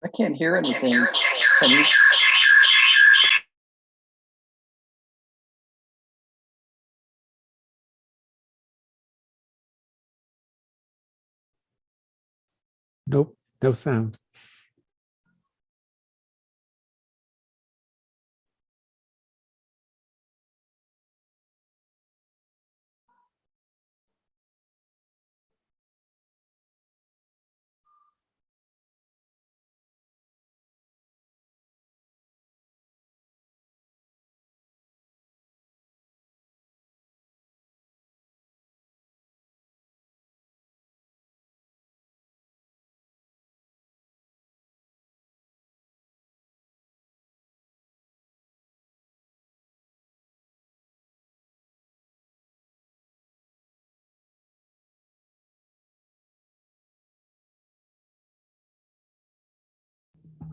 I can't hear anything. Can you? Nope, no sound.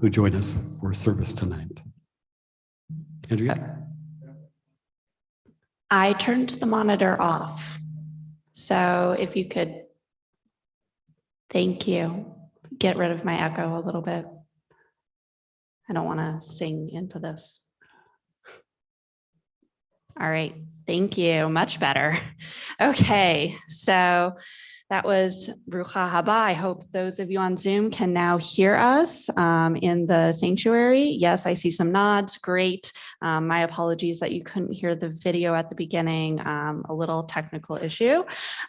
Who joined us for service tonight? Andrea? I turned the monitor off. So if you could, thank you. Get rid of my echo a little bit. I don't want to sing into this. All right, thank you, much better. Okay, so that was Brucha Haba. I hope those of you on Zoom can now hear us in the sanctuary. Yes, I see some nods, great. My apologies that you couldn't hear the video at the beginning, a little technical issue,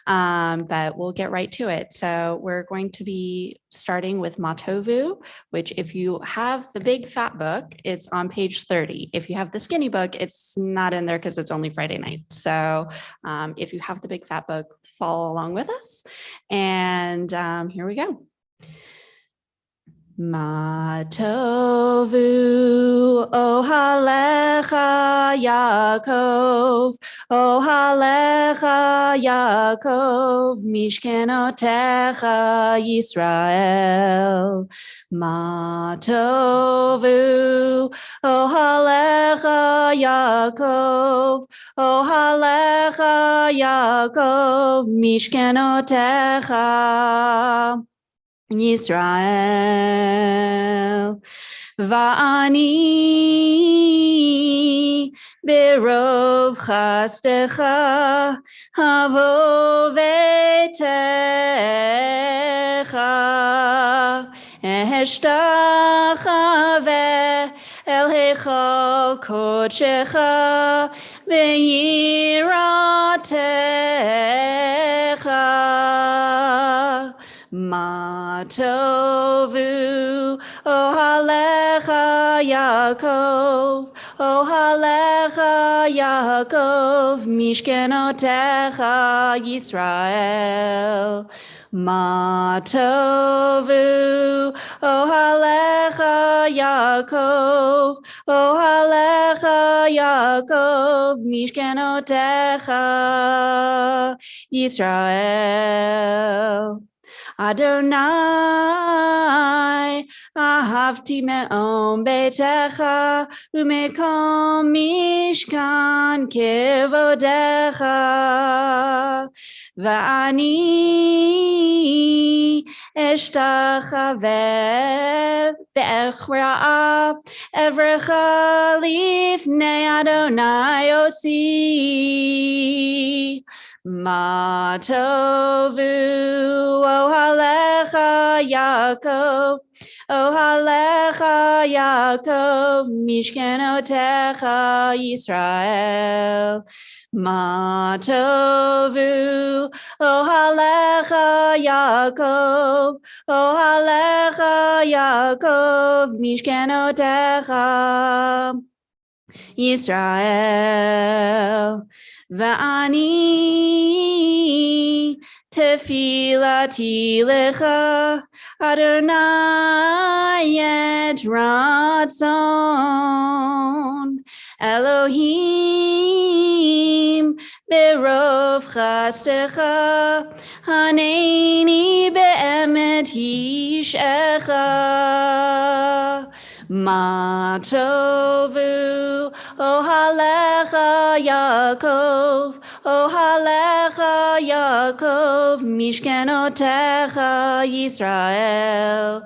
but we'll get right to it. So we're going to be starting with Matovu, which if you have the big fat book, it's on page 30. If you have the skinny book, it's not in there because it's only Friday night. So if you have the big fat book, follow along with us. And here we go. Matovu ohalecha Yaakov, ohalecha Yaakov, mishkenotecha Yisrael. Matovu ohalecha Yaakov, ohalecha Yaakov, mishkenotecha Yisrael. Va'ani berov chastecha havo vetecha ehtachave el heichal kodechecha ve'yiratecha. Matovu ohalecha Yaakov, ohalecha Yaakov, mishkenotecha Yisrael. Matovu ohalecha Yaakov, ohalecha Yaakov, mishkenotecha Yisrael. Adonai, ahavti me'om betecha, umekom mishkan kevodecha, va'ani eshtachaveh be'echra'a, evrecha lifnei Adonai osi. Matovu ohalecha Yaakov, ohalecha Yaakov, mishkenotecha Yisrael. Matovu ohalecha Yaakov, ohalecha Yaakov, mishkenotecha Yisrael. Va'ani tefilati lecha Adonai et ratzon Elohim berov chastecha haneni be'emet yishecha. Matovu ohalecha Yaakov, ohalecha Yaakov, mishkenotecha Yisrael.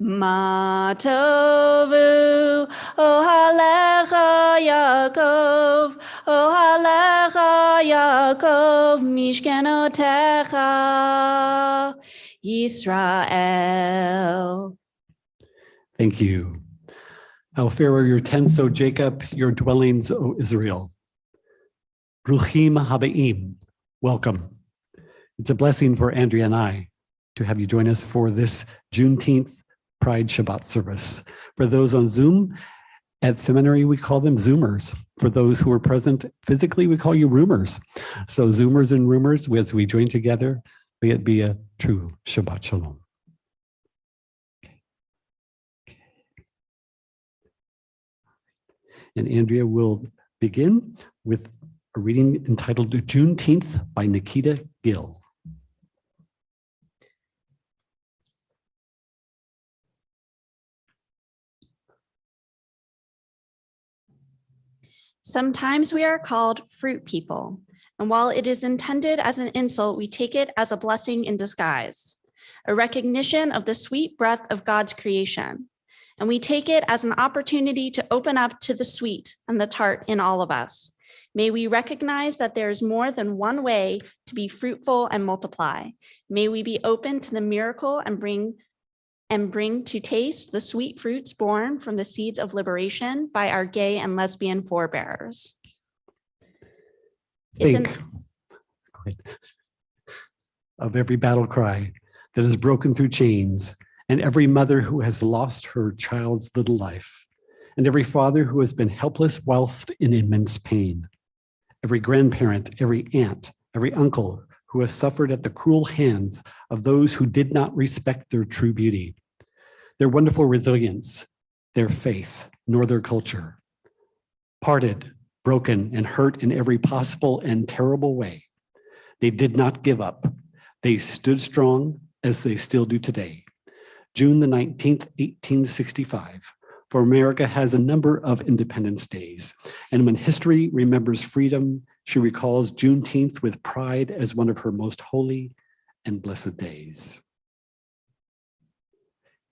Ma tovu ohalecha Yaakov, ohalecha Yaakov, mishkenotecha Yisrael. Thank you. How fair are your tents, O Jacob, your dwellings, O Israel. Bruchim habaim, welcome. It's a blessing for Andrea and I to have you join us for this Juneteenth Pride Shabbat service. For those on Zoom, at seminary, we call them Zoomers. For those who are present physically, we call you Roomers. So Zoomers and Roomers, as we join together, may it be a true Shabbat Shalom. And Andrea will begin with a reading entitled Juneteenth by Nikita Gill. Sometimes we are called fruit people, and while it is intended as an insult, we take it as a blessing in disguise, a recognition of the sweet breath of God's creation. And we take it as an opportunity to open up to the sweet and the tart in all of us. May we recognize that there is more than one way to be fruitful and multiply. May we be open to the miracle and bring to taste the sweet fruits born from the seeds of liberation by our gay and lesbian forebears. Think of every battle cry that is broken through chains, and every mother who has lost her child's little life, and every father who has been helpless whilst in immense pain, every grandparent, every aunt, every uncle who has suffered at the cruel hands of those who did not respect their true beauty, their wonderful resilience, their faith, nor their culture. Parted, broken, and hurt in every possible and terrible way, they did not give up. They stood strong as they still do today. June the 19th, 1865, for America has a number of Independence Days. And when history remembers freedom, she recalls Juneteenth with pride as one of her most holy and blessed days.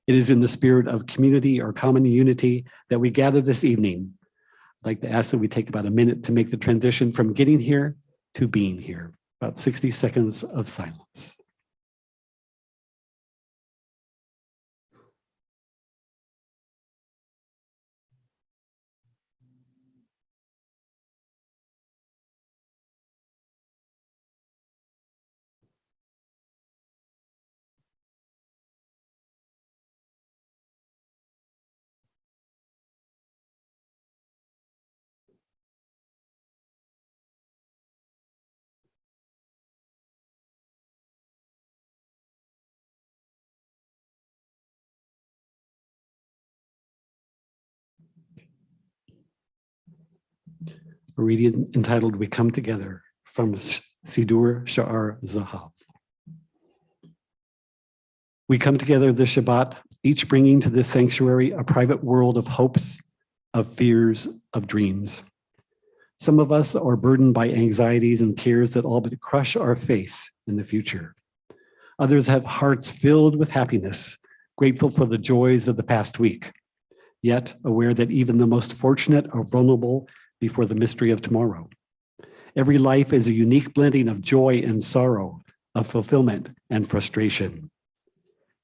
It is in the spirit of community or common unity that we gather this evening. I'd like to ask that we take about a minute to make the transition from getting here to being here. About 60 seconds of silence. A reading entitled We Come Together from Sidur Sha'ar Zahav. We come together this Shabbat, each bringing to this sanctuary a private world of hopes, of fears, of dreams. Some of us are burdened by anxieties and cares that all but crush our faith in the future. Others have hearts filled with happiness, grateful for the joys of the past week, yet aware that even the most fortunate are vulnerable before the mystery of tomorrow. Every life is a unique blending of joy and sorrow, of fulfillment and frustration.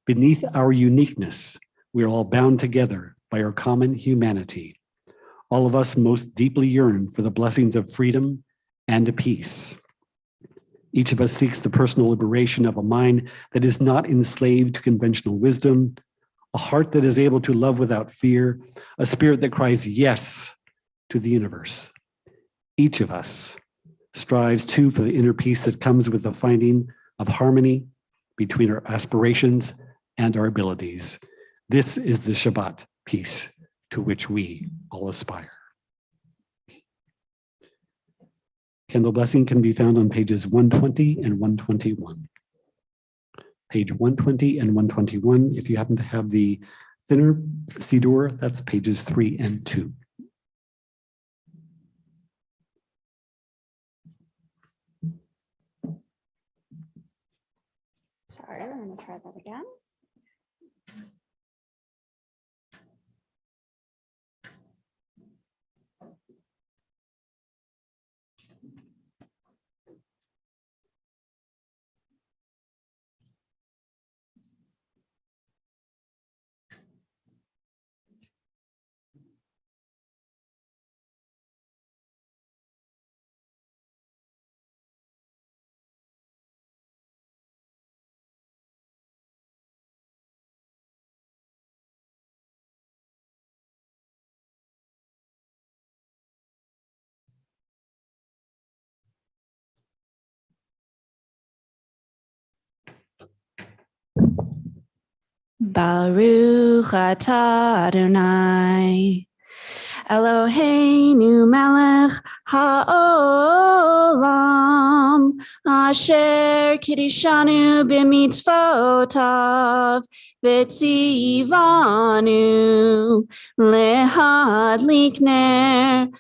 Beneath our uniqueness, we are all bound together by our common humanity. All of us most deeply yearn for the blessings of freedom and peace. Each of us seeks the personal liberation of a mind that is not enslaved to conventional wisdom, a heart that is able to love without fear, a spirit that cries yes to the universe. Each of us strives too for the inner peace that comes with the finding of harmony between our aspirations and our abilities. This is the Shabbat peace to which we all aspire. Candle Blessing can be found on pages 120 and 121. Page 120 and 121, if you happen to have the thinner Siddur, that's pages 3 and 2. Sorry, I'm going to try that again. Baruch atah Adonai Eloheinu melech haolam asher kiddushanu b'mitzvotav v'tzivanu lehadlik ner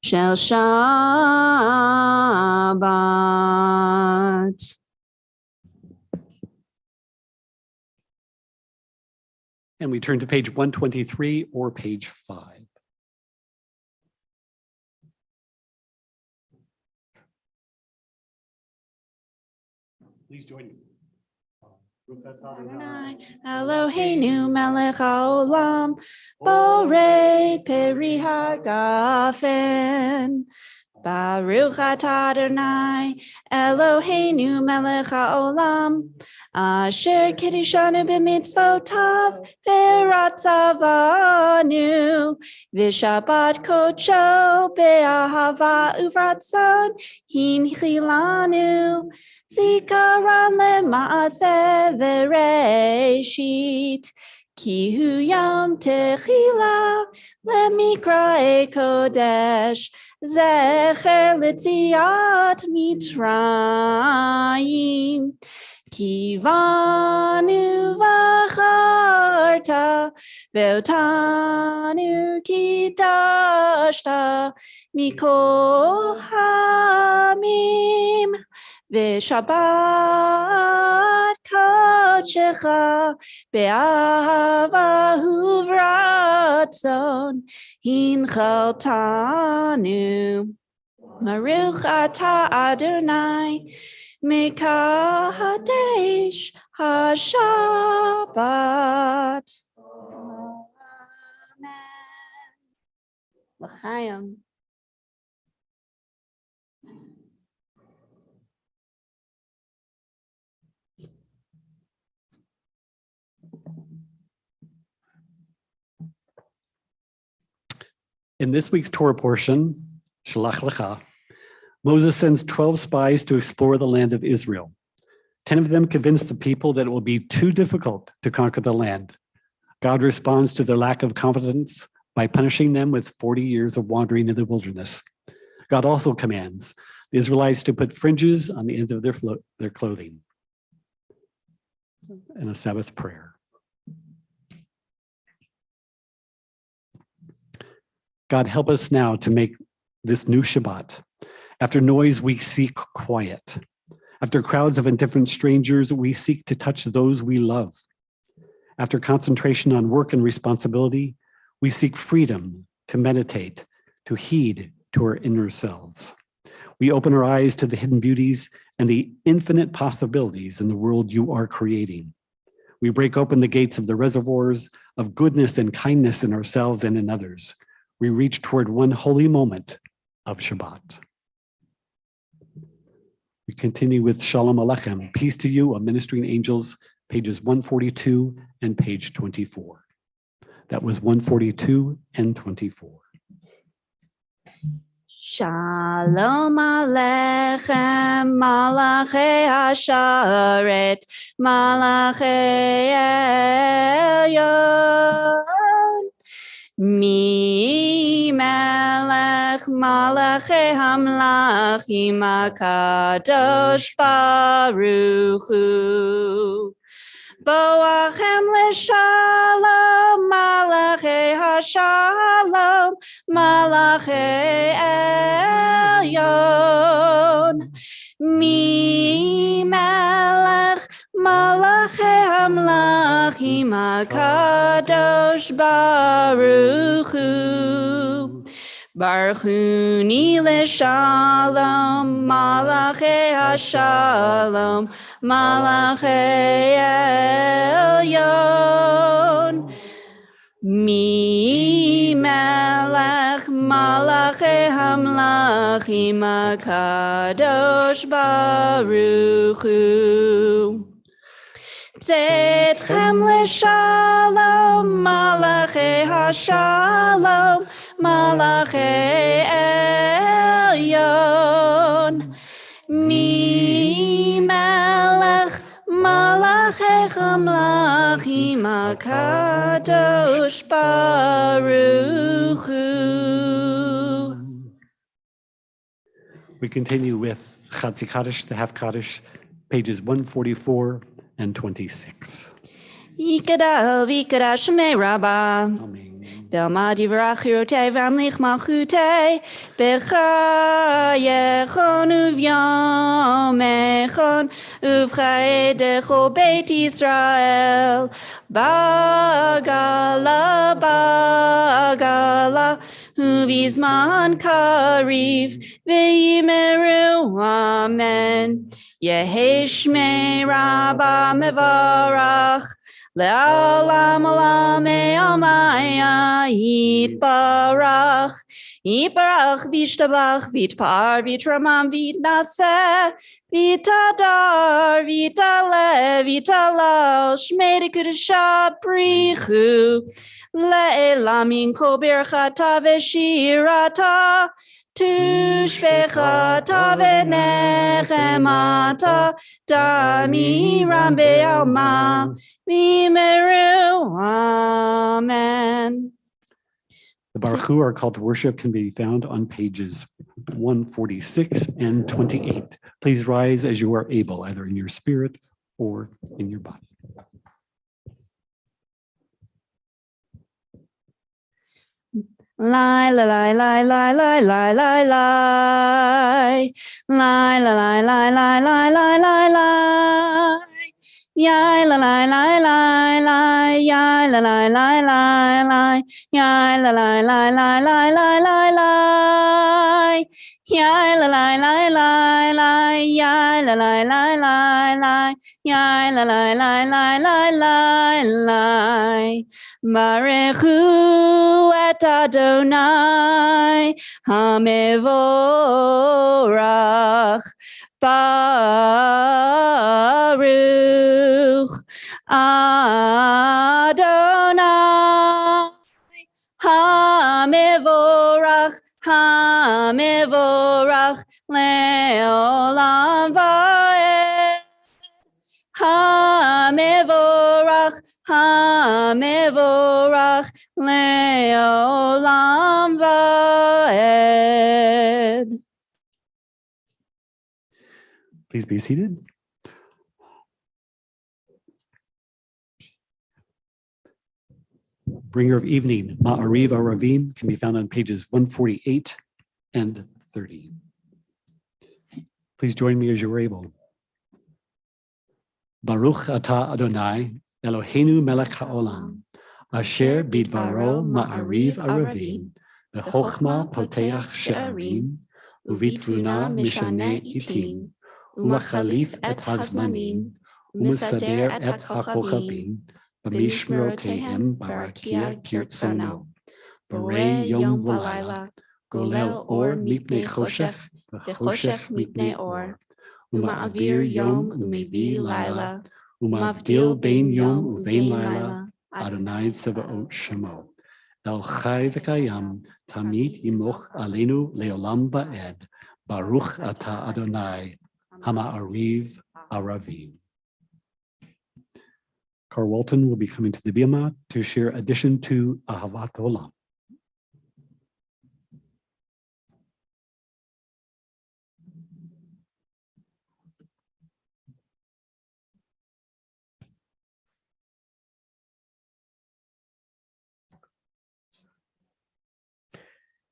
shel Shabbat. And we turn to page 123 or page 5. Please join me. Eloheinu melech haolam borei peri hagafen. Baruch atah Adonai Eloheinu melech haolam asher kiddushanu b'mitzvotav v'ratzavanu v'shabbat kodsho be'ahava uvratzon hinchilanu zikaran lema'aseh v'reshit ki hu yom techila lemikrae kodesh Zecher l'tziat Mitzrayim Kivanu v'acharta Ve'otanu kidashta Mikol hamim V'shabbat kodshecha Be'ahava uvratzon Hinchaltanu Baruch atah Adonai Mekadesh HaShabbat. Amen. L'chaim. In this week's Torah portion, Shalach Lecha, Moses sends 12 spies to explore the land of Israel. 10 of them convince the people that it will be too difficult to conquer the land. God responds to their lack of confidence by punishing them with 40 years of wandering in the wilderness. God also commands the Israelites to put fringes on the ends of their clothing. And a Sabbath prayer. God, help us now to make this new Shabbat. After noise, we seek quiet. After crowds of indifferent strangers, we seek to touch those we love. After concentration on work and responsibility, we seek freedom to meditate, to heed to our inner selves. We open our eyes to the hidden beauties and the infinite possibilities in the world you are creating. We break open the gates of the reservoirs of goodness and kindness in ourselves and in others. We reach toward one holy moment of Shabbat. We continue with Shalom Aleichem, peace to you, of ministering angels, pages 142 and page 24. That was 142 and 24. Shalom Aleichem, Malachei Hasharet, Malachei Elyon. Mi melech malachei hamlachim HaKadosh Baruch Hu. Boachem l'shalom malachei hashalom malachei elyon. Mi melech malachei hamlachim HaKadosh Baruch Hu. Baruchuni l'shalom malachei hashalom malachei elyon. Mi melech malachei hamlachim HaKadosh Baruch Hu. Tzedchem l'shalom malachei hashalom malachei elyon. Mi melech malachei Hamlachim HaKadosh Baruch Hu. We continue with Chatzi Kaddish, the half Kaddish, pages 144 and 26. Yikadal v'ikadash Shemei Rabbah. Amen. Belma divrach chirotei v'amlich malchutei b'chayechon uvyomechon uvchaedecho Beit Yisrael bagala uvizman kariv v'yimeru amen. Yehi Shmei Rabbah mevarach Le'olam olam e'amaya yitbarach v'ishtabach v'itpar v'itramam v'itnaseh v'itadar v'itale v'italal shmei dekudesha brichu le'elamin kol birchata v'shirata tushvechata v'nechemata damiram be'alma Amen. The Baruch Hu, our call to worship, can be found on pages 146 and 28. Please rise as you are able, either in your spirit or in your body. Lie, lie, lie, lie, lie, lie, lie, lie, lie. Lie, lie, lie, lie, lie, lie, lie, lie, lie. Yai la la la la la, yai la la la la la, yai la la la la la la la la, yai la la la la la, yai la la la la la, yai la la la la la la la. Baruch Hu et Adonai Hamevorach. Baruch Adonai Hamevorach Hamevorach Le'olam Va'ed Hamevorach Hamevorach Le'olam Va'ed. Please be seated. Bringer of Evening, Ma'ariv Aravim, can be found on pages 148 and 30. Please join me as you are able. Baruch atah Adonai, Eloheinu melech haolam, asher bidvaro ma'ariv aravim, v'chochma poteach she'arim, uvitvuna mishaneh itim, umachalif et hazmanim, umesader et hachochavim, b'mishmerotehem barakia kirtzono, b'rei yom v'layla, golel or mipnei choshech, v'choshech mipnei or, uma'avir yom umevi laila, umavdil bein yom uvein laila, Adonai Tzevaot Shemo. El Chai v'Kayam, Tamid Yimoch Aleinu Leolam Va'ed, Baruch Ata Adonai, Hama'ariv Aravim. Carl Walton will be coming to the Bima to share addition to Ahavat Olam.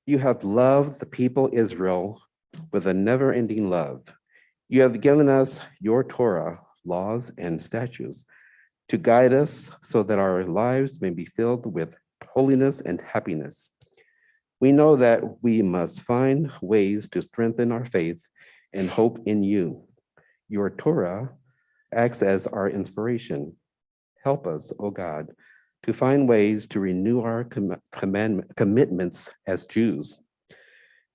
You have loved the people Israel with a never-ending love. You have given us your Torah, laws, and statutes to guide us so that our lives may be filled with holiness and happiness. We know that we must find ways to strengthen our faith and hope in you. Your Torah acts as our inspiration. Help us, O God, to find ways to renew our commitments as Jews.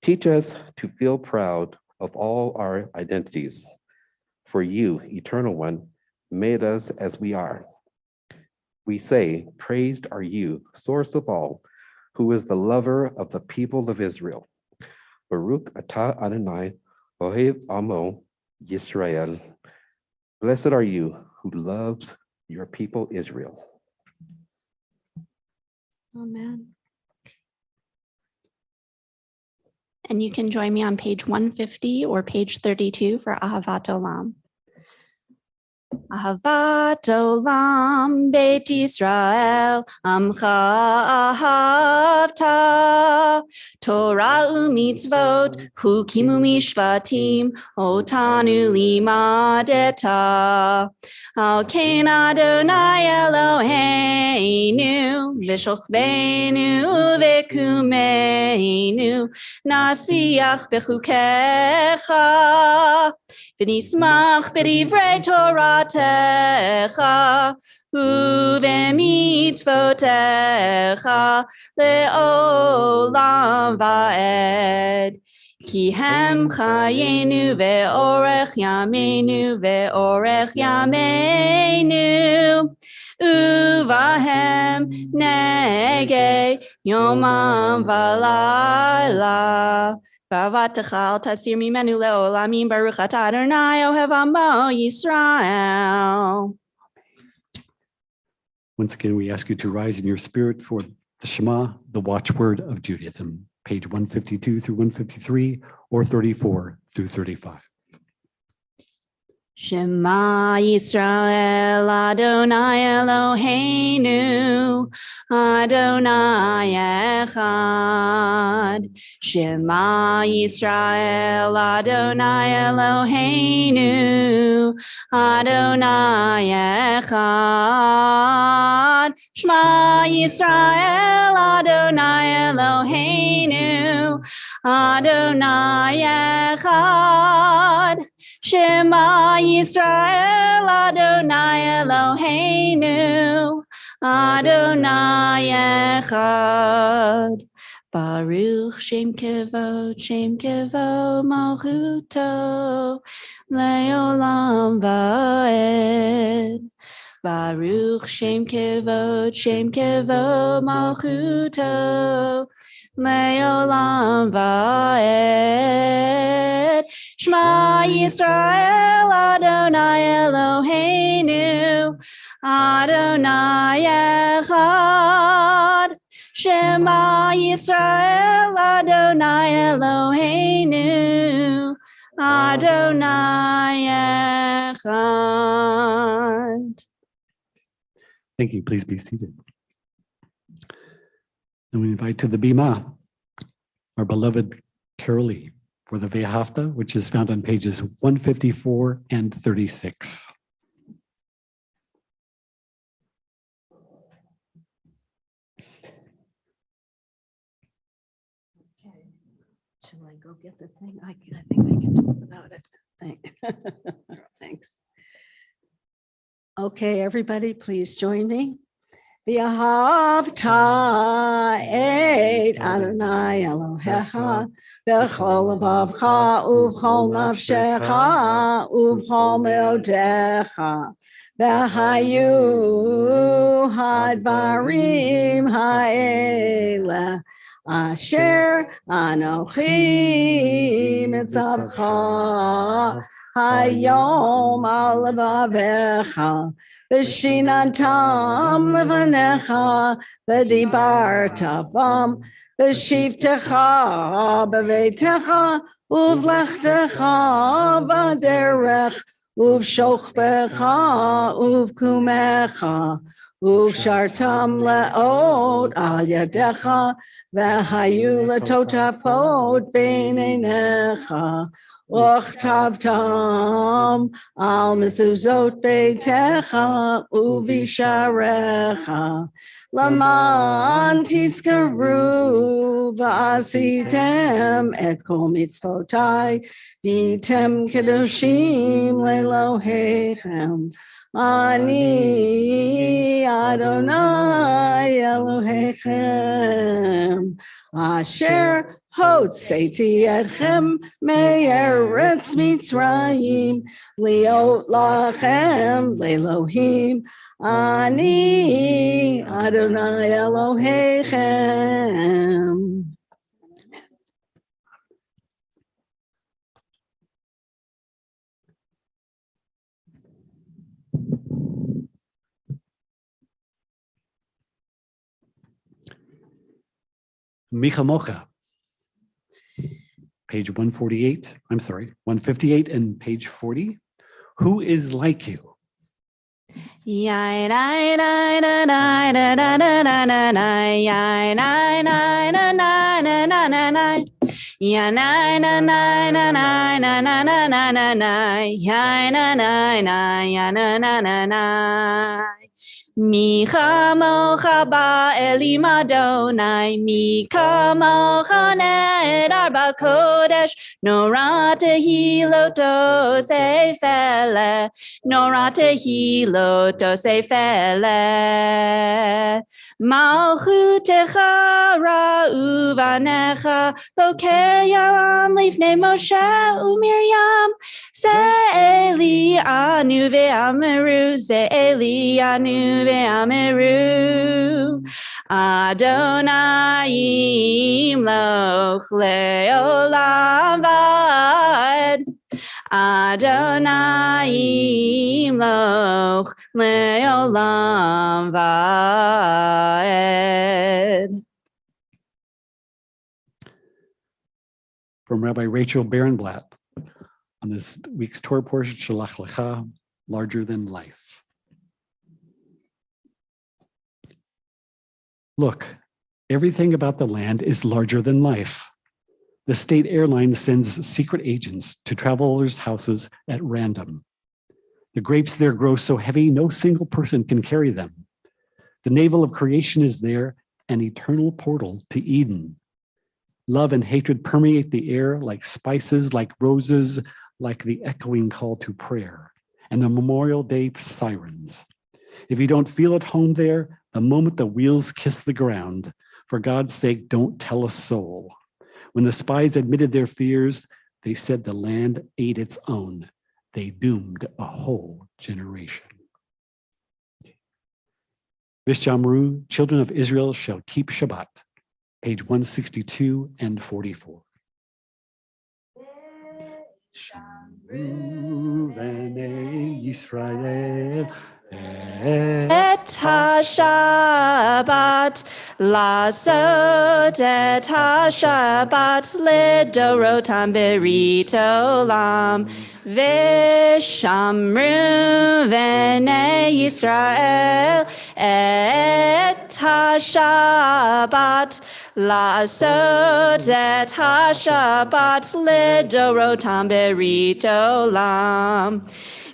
Teach us to feel proud of all our identities. For you, Eternal One, made us as we are. We say, praised are you, source of all, who is the lover of the people of Israel. Baruch atah Adonai, Ohev Amo Yisrael. Blessed are you who loves your people Israel. Amen. And you can join me on page 150 or page 32 for Ahavat Olam. Ahavat Olam Beit Yisrael Amcha Ahavta Torah u'mitzvot Chukim u'mishpatim Otanu limadeta Al Ken Adonai Eloheinu V'shochbeinu v'kumeinu Nasiach b'chukecha V'nismach b'divrei Toratecha u'v'mitzvotecha le'olam va'ed. Ki hem chayenu ve'orech yameinu ve'orech yameinu uvahem negei yomam v'layla. V'avatecha al tasir mimenu le'olamim baruch atah Adonai ohev amo Yisrael. Once again, we ask you to rise in your spirit for the Shema, the watchword of Judaism, page 152 through 153 or 34 through 35. Shema Yisrael Adonai Eloheinu Adonai Echad. Shema Yisrael Adonai Eloheinu Adonai Echad. Shema Yisrael Adonai Eloheinu Adonai Echad. Shema Yisrael Adonai Eloheinu Adonai Echad. Baruch Shem Kevod Malchuto Leolam Va'ed. Baruch Shem Kevod Malchuto Leolam Va'ed. Shema Yisrael Adonai Eloheinu Adonai Echad. Shema Yisrael Adonai Eloheinu Adonai Echad. Thank you. Please be seated. And we invite to the Bima our beloved Carol Lee for the Ve'ahavta, which is found on pages 154 and 36. Okay. Shall I go get the thing? I think I can do it without it. Thanks. Okay, everybody, please join me. V'ahavta et Adonai Elohecha v'chol lebavcha uv'chol nafshecha uv'chol meodecha v'hayu hadvarim ha'ela asher anochi mitzavcha hayom al levavecha V'shinantam levanecha v'dibarta bam v'shivtecha b'veitecha uv'lechtecha v'derech uv'shochbecha uv'kumecha uv'shartam le'ot al yadecha v'hayu letotafot b'neinecha Uchtavtam al mezuzot beitecha uvisharecha laman tizkaru v'asitem et kol mitzvotai v'tem kedoshim lelohechem ani Adonai Elohechem asher Hotzeti etchem me'eretz Mitzrayim liot lachem le'elohim ani Adonai Elohechem. Michamocha, page 148, 158 and page 40. Who is like you? Mi chamocha ba'elim Adonai, mi kamocha nedar b'kodesh, nora tehilot sefele, nora tehilot sefele. Malchutecha ra'u banecha, bokeh yaram lifnei Moshe u'Miriam, Ze'eli anu ve'ameru, Ze'eli anu ve'ameru. Adonai imloch le'olam va'ed. Adonai imloch le'olam va'ed. From Rabbi Rachel Barenblatt on this week's Torah portion, Shalach Lecha, larger than life. Look, everything about the land is larger than life. The state airline sends secret agents to travelers' houses at random. The grapes there grow so heavy, no single person can carry them. The navel of creation is there, an eternal portal to Eden. Love and hatred permeate the air like spices, like roses, like the echoing call to prayer, and the Memorial Day sirens. If you don't feel at home there, the moment the wheels kiss the ground, for God's sake, don't tell a soul. When the spies admitted their fears, they said the land ate its own. They doomed a whole generation. Vishamru, children of Israel shall keep Shabbat, page 162 and 44. Shamru v'nei Yisrael Et ha-Shabbat, לעשות את ha-Shabbat לדורותם ברית עולם, ושמרו בני ישראל את ha-Shabbat, לעשות את ha-Shabbat לדורותם ברית עולם.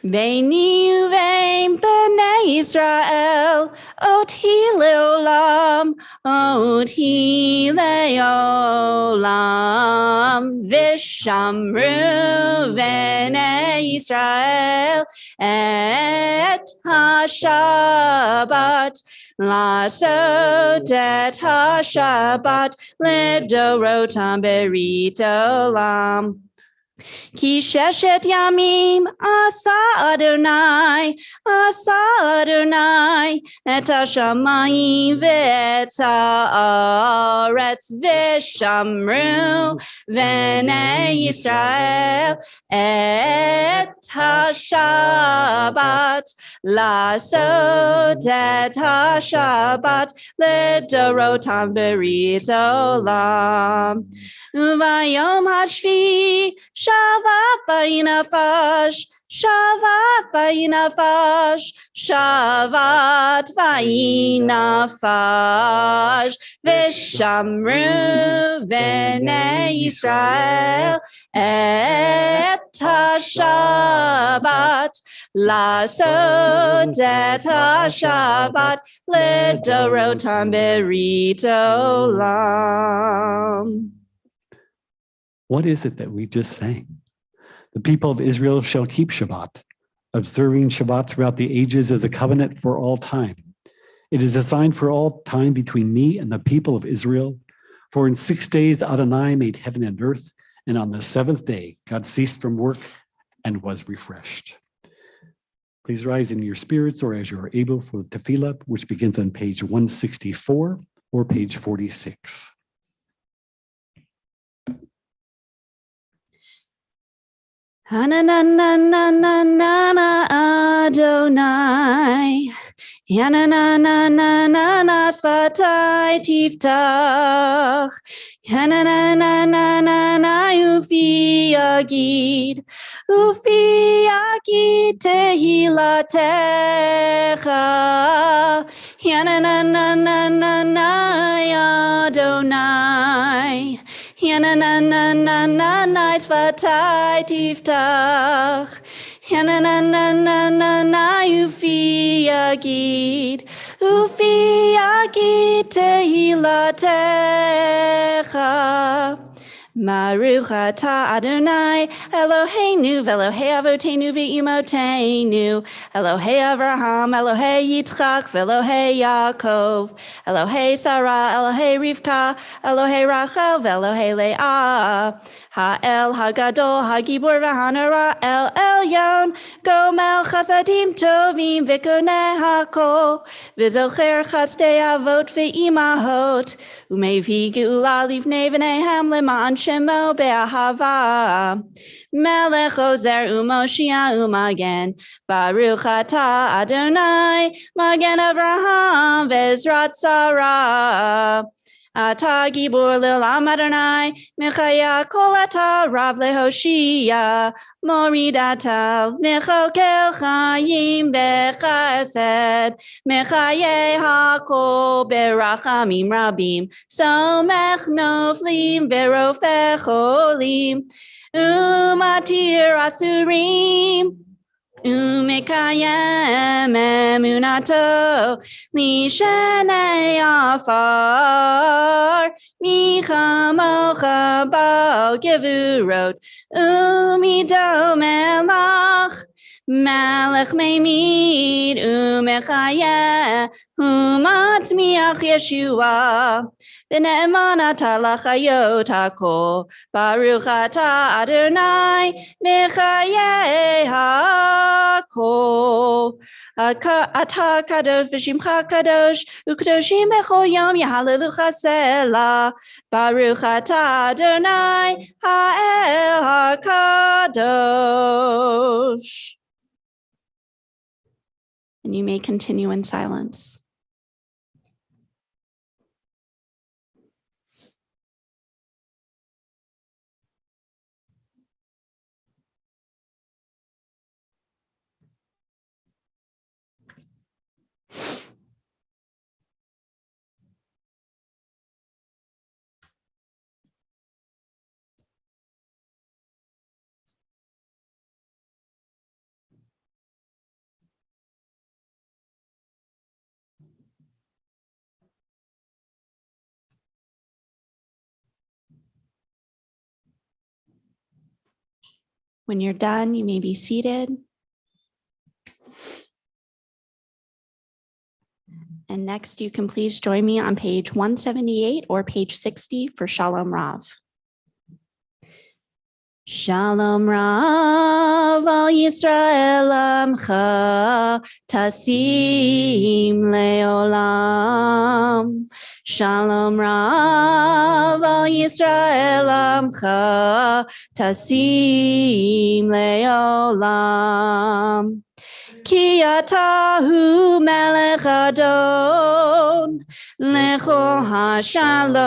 ביני ובין בני ישראל, אותי לעולם, אותי לעולם, ושמרו בני ישראל את ha-Shabbat, לעשות את ha-Shabbat לדורותם ברית עולם. כי ששת ימים עשה אדוני את השמיים ואת הארץ, ושמרו בני ישראל את השבת, לעשות את השבת לדורותם ברית עולם. וביום השביעי שבת וינפש, שבת וינפש, שבת וינפש, ושמרו בני ישראל את השבת, לעשות את השבת לדורותם ברית עולם. What is it that we just sang? The people of Israel shall keep Shabbat, observing Shabbat throughout the ages as a covenant for all time. It is a sign for all time between me and the people of Israel. For in 6 days Adonai made heaven and earth, and on the seventh day God ceased from work and was refreshed. Please rise in your spirits or as you are able for the tefillah, which begins on page 164 or page 46. Hanananananana Adonai, Yananana svatai tiftach. Yananana ufi agid. Ufi agid tehilatecha. Yananana Adonai. Yananana svatai tiftach. Yananana ufi agid. Ufi agid tehilatecha. Baruch atah Adonai Eloheinu v'Elohei Avotenu v'Imotenu Elohei Avraham Elohei Yitzchak v'Elohei Yaakov Elohei Sarah Elohei Rivka Elohei Rachel v'Elohei Leah Ha'el Hagadol Hagibor v'Hanara El Elyon Gomel Chasadim Tovim v'Koneh Hakol v'Zocher Chasdei Avot v'Imahot Umevi Geula Livnei v'Nehem Leman Shemo be'ahava. Melech Ozer u'Moshia u'Magen. Baruch atah Adonai. Magen Avraham ve'Ezrat Sarah. Atah Gibor Le'olam Adonai. Mechaya kol atah Rav leHoshia. Morid atah Mechokel Chayim beChesed. Mechaye hakol berachamim rabim. Somech noflim verofeh cholim. Umatir asurim. Umekayem emunato. Lishenei afar. Michamocha bal gevurot. Umidom elach. Melech meimid umechayeh umatmiach Yeshua v'ne'eman atah lachayot hakol Baruch atah Adonai mechayeh hakol atah kadosh v'shimcha kadosh u'kadoshim bechol yom yahalelucha selah Baruch atah Adonai ha'el hakadosh. And you may continue in silence. When you're done, you may be seated. And next, you can please join me on page 178 or page 60 for Shalom Rav. Shalom Rav al Yisrael amcha tasim leolam. Shalom Rav al Yisrael amcha tasim leolam. Ki atahu melech adon lecho hashalom.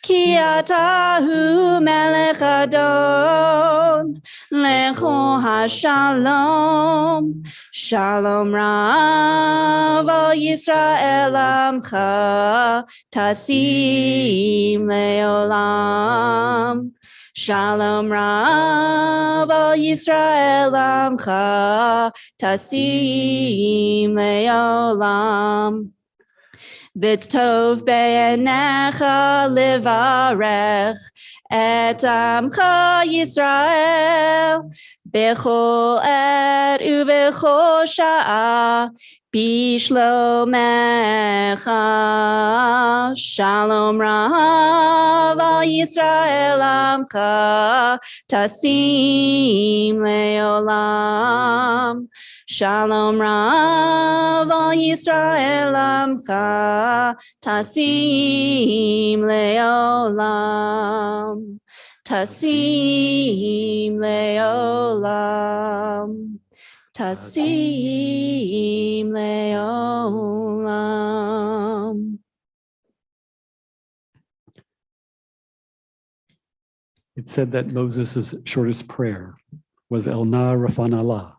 Ki atahu melech adon lecho hashalom. Shalom Rav al Yisrael amcha tasim leolam. Shalom Rav al Yisrael amcha tasim leolam. V'tov be'enecha levarech et amcha Yisrael bechol et ubechol sha'ah bishlomecha. Shalom Rav al Yisrael amcha tasim leolam. Shalom Rav al Yisrael amcha tasim leolam. Tasim leolam. Tasim leolam. It said that Moses' shortest prayer was El Na Rafan Allah.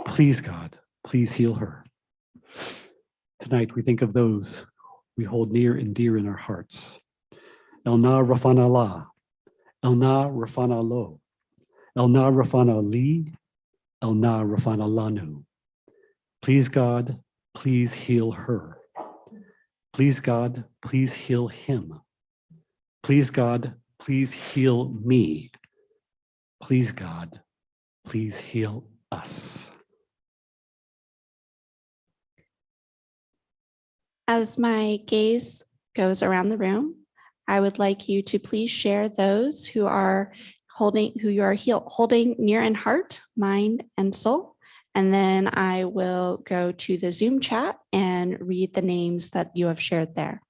Please, God, please heal her. Tonight, we think of those we hold near and dear in our hearts. El Na Rafan Allah, El Na Rafan Alo, El Na Rafan Ali, El Na Rafan Alanu. Please, God, please heal her. Please, God, please heal him. Please, God, please heal me. Please, God, please heal us. As my gaze goes around the room, I would like you to please share those who are holding near in heart, mind, and soul. And then I will go to the Zoom chat and read the names that you have shared there.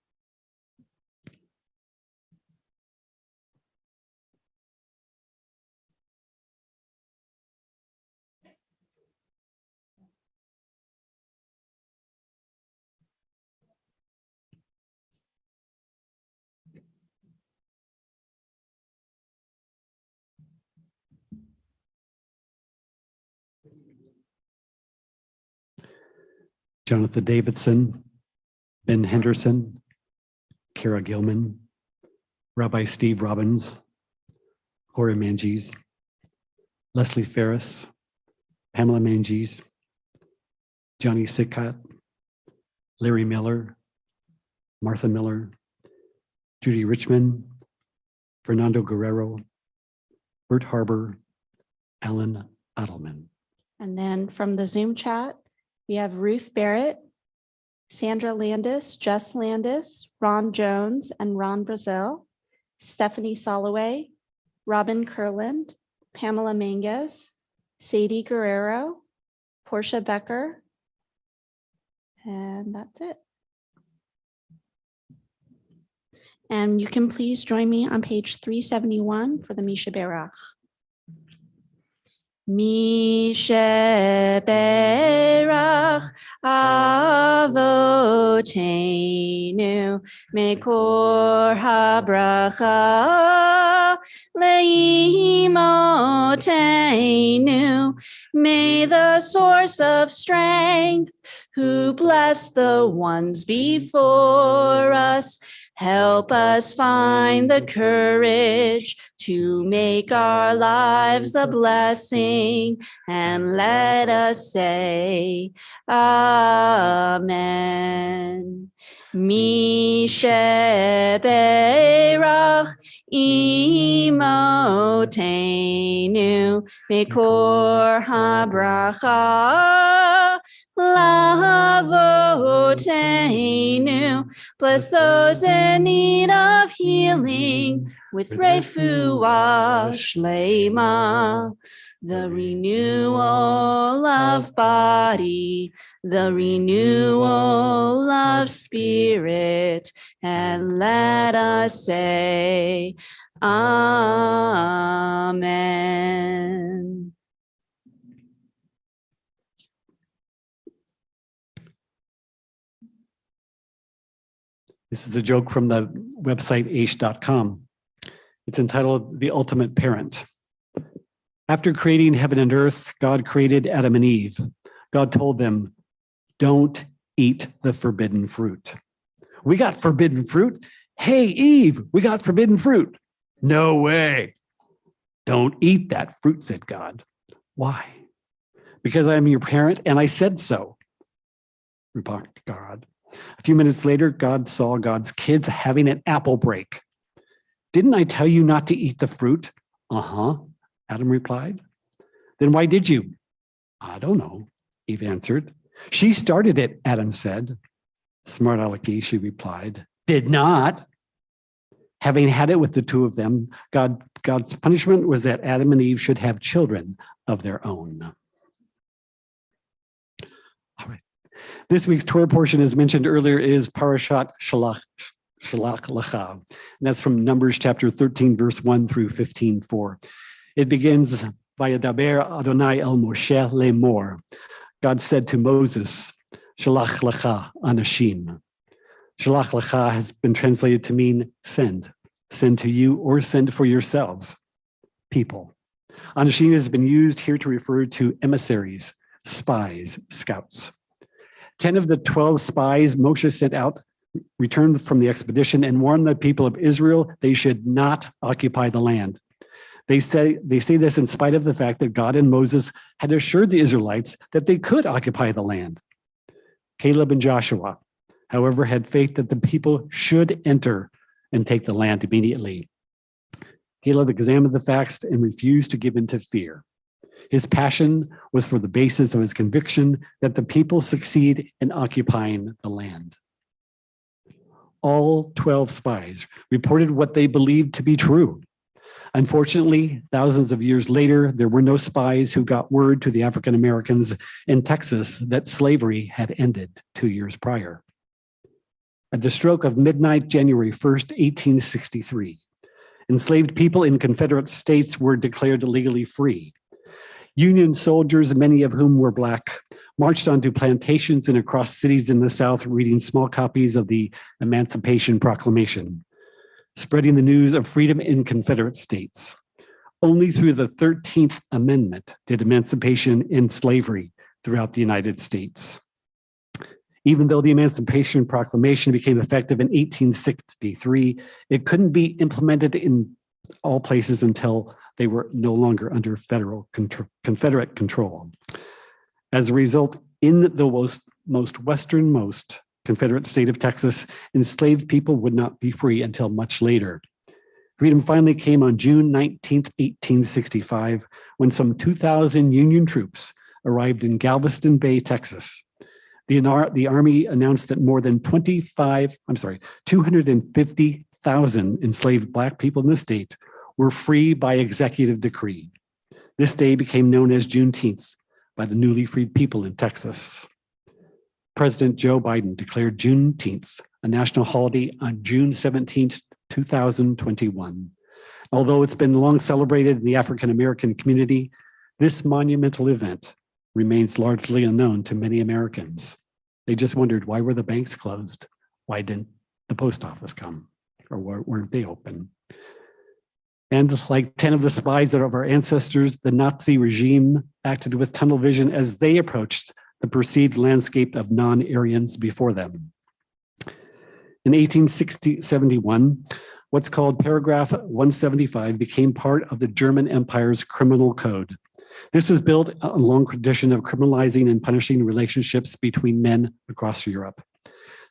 Jonathan Davidson, Ben Henderson, Kara Gilman, Rabbi Steve Robbins, Gloria Manges, Leslie Ferris, Pamela Manges, Johnny Sikat, Larry Miller, Martha Miller, Judy Richmond, Fernando Guerrero, Bert Harbour, Alan Adelman. And then from the Zoom chat, we have Ruth Barrett, Sandra Landis, Jess Landis, Ron Jones and Ron Brazil, Stephanie Soloway, Robin Kurland, Pamela Mangas, Sadie Guerrero, Portia Becker, and that's it. And you can please join me on page 371 for the Misha Berach. Misha Berach Avotenu Mekor HaBracha Leimotenu. May the source of strength who blessed the ones before us help us find the courage to make our lives a blessing, and let us say, Amen. Misha Berach Imotenu Mekor HaBracha Lavotenu. Bless those in need of healing with refuah shlema, the renewal of body, the renewal of spirit, and let us say, Amen. This is a joke from the website aish.com. It's entitled The Ultimate Parent. After creating heaven and earth, God created Adam and Eve. God told them, don't eat the forbidden fruit. We got forbidden fruit? Hey, Eve, we got forbidden fruit. No way. Don't eat that fruit, said God. Why? Because I'm your parent and I said so, replied God. A few minutes later, God saw God's kids having an apple break. Didn't I tell you not to eat the fruit? Uh-huh, Adam replied. Then why did you? I don't know, Eve answered. She started it, Adam said. Smart alecky, she replied. Did not. Having had it with the two of them, God's punishment was that Adam and Eve should have children of their own. All right. This week's Torah portion, as mentioned earlier, is Parashat Shalach Lecha. And that's from Numbers chapter 13, verse 1 through 15:4. It begins, Vayadaber Adonai el Moshe lemor. God said to Moses, Shalach lecha anashim. Shalach lecha has been translated to mean send. Send to you or send for yourselves, people. Anashim has been used here to refer to emissaries, spies, scouts. 10 of the 12 spies Moshe sent out returned from the expedition and warned the people of Israel they should not occupy the land. They say this in spite of the fact that God and Moses had assured the Israelites that they could occupy the land. Caleb and Joshua, however, had faith that the people should enter and take the land immediately. Caleb examined the facts and refused to give in to fear. His passion was for the basis of his conviction that the people succeed in occupying the land. All 12 spies reported what they believed to be true. Unfortunately, thousands of years later, there were no spies who got word to the African Americans in Texas that slavery had ended 2 years prior. At the stroke of midnight, January 1st, 1863, enslaved people in Confederate states were declared legally free. Union soldiers, many of whom were Black, marched onto plantations and across cities in the South reading small copies of the Emancipation Proclamation, spreading the news of freedom in Confederate states. Only through the 13th Amendment did emancipation end slavery throughout the United States. Even though the Emancipation Proclamation became effective in 1863, it couldn't be implemented in all places until they were no longer under Confederate control. As a result, in the most westernmost Confederate state of Texas, enslaved people would not be free until much later. Freedom finally came on June 19, 1865, when some 2,000 Union troops arrived in Galveston Bay, Texas. The Army announced that more than 250,000 enslaved Black people in the state were free by executive decree. This day became known as Juneteenth by the newly freed people in Texas. President Joe Biden declared Juneteenth a national holiday on June 17, 2021. Although it's been long celebrated in the African American community, this monumental event remains largely unknown to many Americans. They just wondered, why were the banks closed? Why didn't the post office come? Or weren't they open? And like 10 of the spies of our ancestors, the Nazi regime acted with tunnel vision as they approached the perceived landscape of non-Aryans before them. In 1871, what's called paragraph 175 became part of the German Empire's criminal code. This was built on a long tradition of criminalizing and punishing relationships between men across Europe.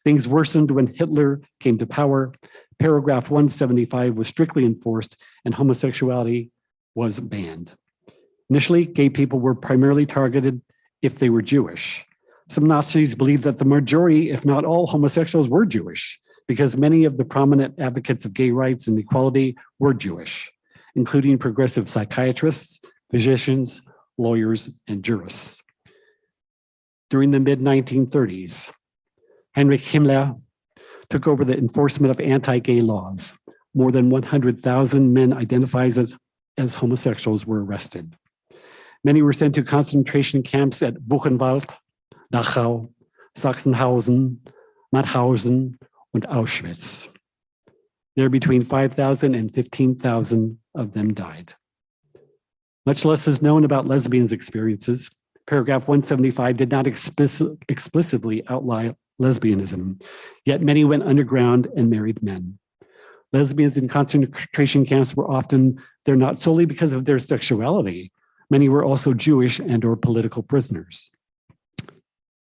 Things worsened when Hitler came to power. Paragraph 175 was strictly enforced and homosexuality was banned. Initially, gay people were primarily targeted if they were Jewish. Some Nazis believed that the majority, if not all, homosexuals were Jewish because many of the prominent advocates of gay rights and equality were Jewish, including progressive psychiatrists, physicians, lawyers, and jurists. During the mid-1930s, Heinrich Himmler took over the enforcement of anti-gay laws. More than 100,000 men identified as homosexuals were arrested. Many were sent to concentration camps at Buchenwald, Dachau, Sachsenhausen, Mauthausen, and Auschwitz. There, between 5,000 and 15,000 of them died. Much less is known about lesbians' experiences. Paragraph 175 did not explicitly outline lesbianism, yet many went underground and married men. Lesbians in concentration camps were often there not solely because of their sexuality. Many were also Jewish and or political prisoners.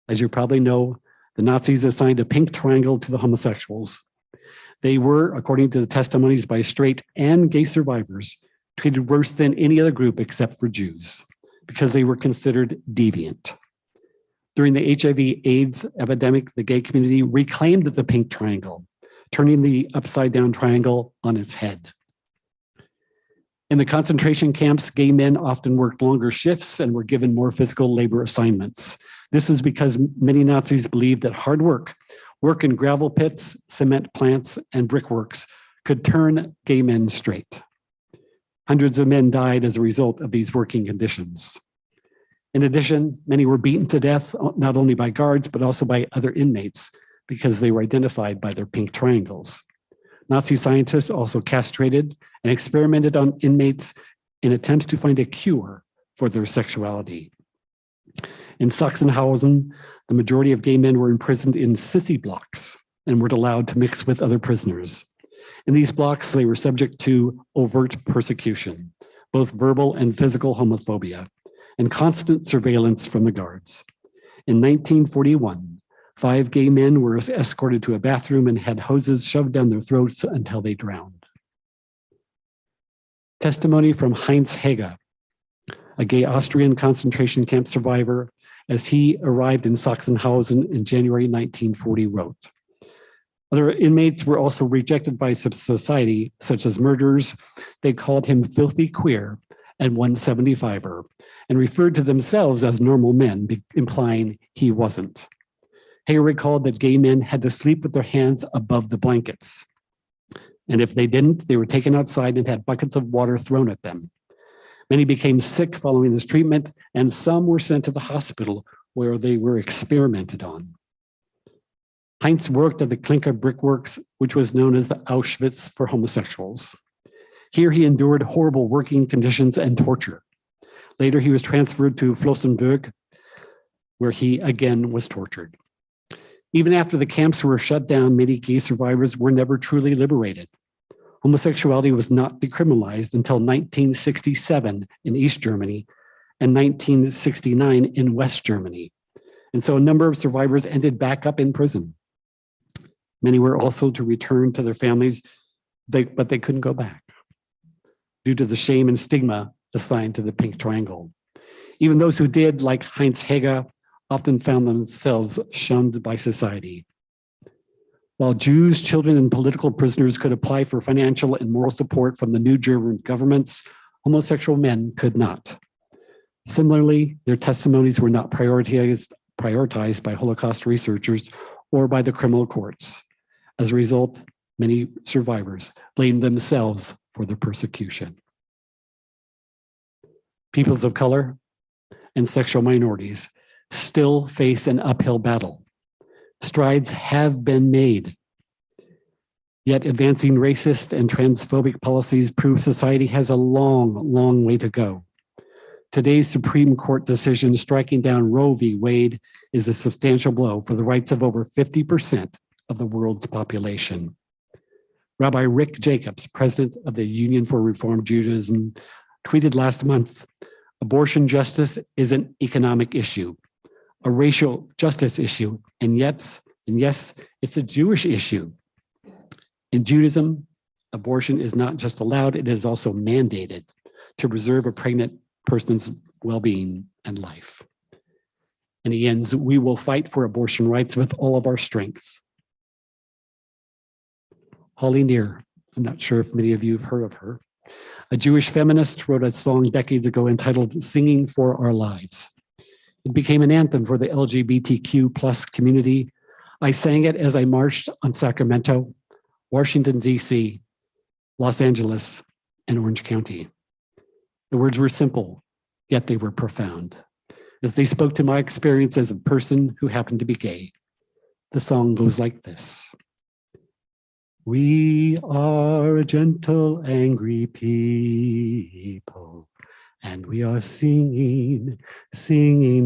As you probably know, the Nazis assigned a pink triangle to the homosexuals. They were, according to the testimonies by straight and gay survivors, treated worse than any other group except for Jews because they were considered deviant. During the HIV/AIDS epidemic, the gay community reclaimed the pink triangle, turning the upside-down triangle on its head. In the concentration camps, gay men often worked longer shifts and were given more physical labor assignments. This was because many Nazis believed that hard work in gravel pits, cement plants, and brickworks could turn gay men straight. Hundreds of men died as a result of these working conditions. In addition, many were beaten to death, not only by guards, but also by other inmates because they were identified by their pink triangles. Nazi scientists also castrated and experimented on inmates in attempts to find a cure for their sexuality. In Sachsenhausen, the majority of gay men were imprisoned in sissy blocks and were allowed to mix with other prisoners. In these blocks, they were subject to overt persecution, both verbal and physical homophobia, and constant surveillance from the guards. In 1941, 5 gay men were escorted to a bathroom and had hoses shoved down their throats until they drowned. Testimony from Heinz Hege, a gay Austrian concentration camp survivor, as he arrived in Sachsenhausen in January 1940, wrote, "Other inmates were also rejected by society, such as murderers. They called him filthy queer and 175er, and referred to themselves as normal men, implying he wasn't." Hege recalled that gay men had to sleep with their hands above the blankets. And if they didn't, they were taken outside and had buckets of water thrown at them. Many became sick following this treatment, and some were sent to the hospital where they were experimented on. Heinz worked at the Klinker Brickworks, which was known as the Auschwitz for homosexuals. Here he endured horrible working conditions and torture. Later, he was transferred to Flossenbürg, where he again was tortured. Even after the camps were shut down, many gay survivors were never truly liberated. Homosexuality was not decriminalized until 1967 in East Germany and 1969 in West Germany. And so a number of survivors ended back up in prison. Many were also to return to their families, but they couldn't go back due to the shame and stigma assigned to the pink triangle. Even those who did, like Heinz Hege, often found themselves shunned by society. While Jews, children, and political prisoners could apply for financial and moral support from the new German governments, homosexual men could not. Similarly, their testimonies were not prioritized by Holocaust researchers or by the criminal courts. As a result, many survivors blamed themselves for the persecution. Peoples of color and sexual minorities still face an uphill battle. Strides have been made. Yet advancing racist and transphobic policies prove society has a long, long way to go. Today's Supreme Court decision striking down Roe v. Wade is a substantial blow for the rights of over 50% of the world's population. Rabbi Rick Jacobs, president of the Union for Reform Judaism, tweeted last month, "Abortion justice is an economic issue, a racial justice issue, and yes, it's a Jewish issue. In Judaism, abortion is not just allowed, it is also mandated to preserve a pregnant person's well-being and life." And he ends, "We will fight for abortion rights with all of our strength." Holly Near, I'm not sure if many of you have heard of her, a Jewish feminist, wrote a song decades ago entitled "Singing for Our Lives." It became an anthem for the LGBTQ plus community. I sang it as I marched on Sacramento, Washington, D.C., Los Angeles, and Orange County. The words were simple, yet they were profound, as they spoke to my experience as a person who happened to be gay. The song goes like this. We are a gentle, angry people, and we are singing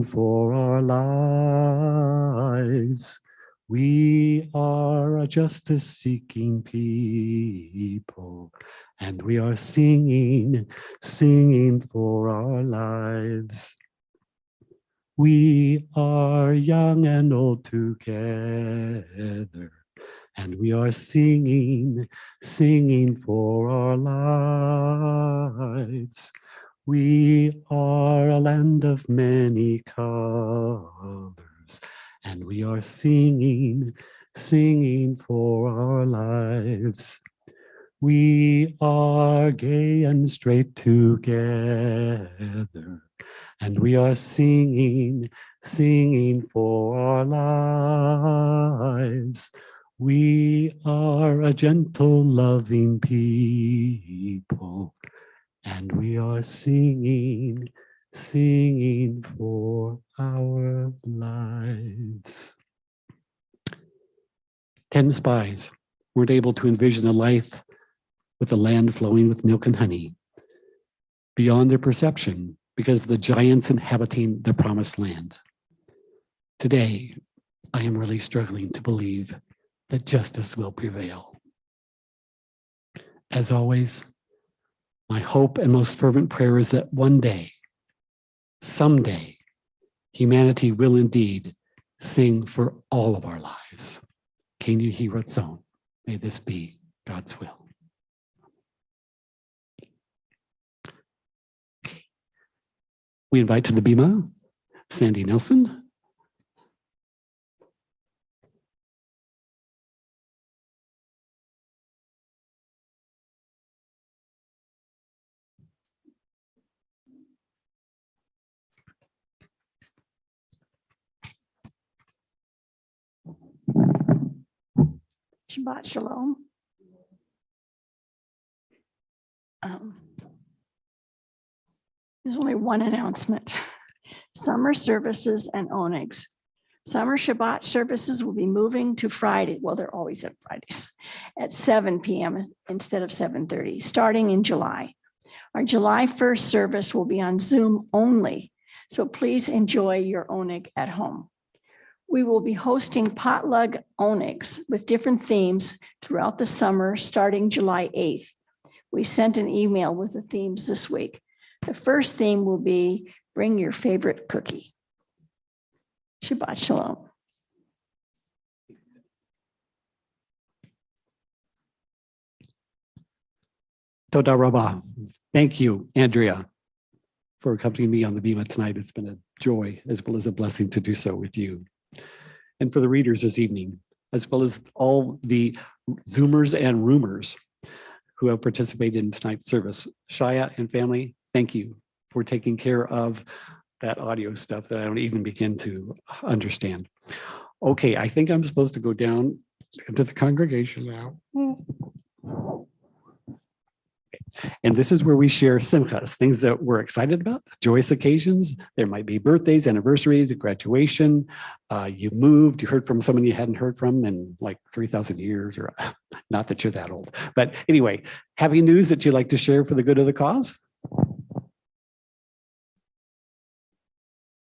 for our lives. We are a justice-seeking people, and we are singing for our lives. We are young and old together, and we are singing for our lives. We are a land of many colors, and we are singing for our lives. We are gay and straight together, and we are singing for our lives. We are a gentle, loving people, And we are singing, singing for our lives. 10 spies weren't able to envision a life with a land flowing with milk and honey beyond their perception because of the giants inhabiting the promised land. Today, I am really struggling to believe that justice will prevail. As always, my hope and most fervent prayer is that one day, someday, humanity will indeed sing for all of our lives. Kenu hi ratzon. May this be God's will. We invite to the bima Sandy Nelson. Shabbat Shalom. There's only one announcement. Summer services and Onyx. Summer Shabbat services will be moving to Friday. Well, they're always at Fridays at 7 p.m. instead of 7:30, starting in July. Our July 1st service will be on Zoom only, so please enjoy your Oneg at home. We will be hosting potluck Onyx with different themes throughout the summer, starting July 8th. We sent an email with the themes this week. The first theme will be bring your favorite cookie. Shabbat Shalom. Toda Rabbah. Thank you, Andrea, for accompanying me on the bima tonight. It's been a joy as well as a blessing to do so with you. And for the readers this evening, as well as all the Zoomers and Roomers who have participated in tonight's service. Shaya and family, thank you for taking care of that audio stuff that I don't even begin to understand. Okay, I think I'm supposed to go down into the congregation now. And this is where we share simchas, things that we're excited about, joyous occasions. There might be birthdays, anniversaries, a graduation. You moved, you heard from someone you hadn't heard from in like 3,000 years, or not that you're that old. But anyway, having news that you'd like to share for the good of the cause?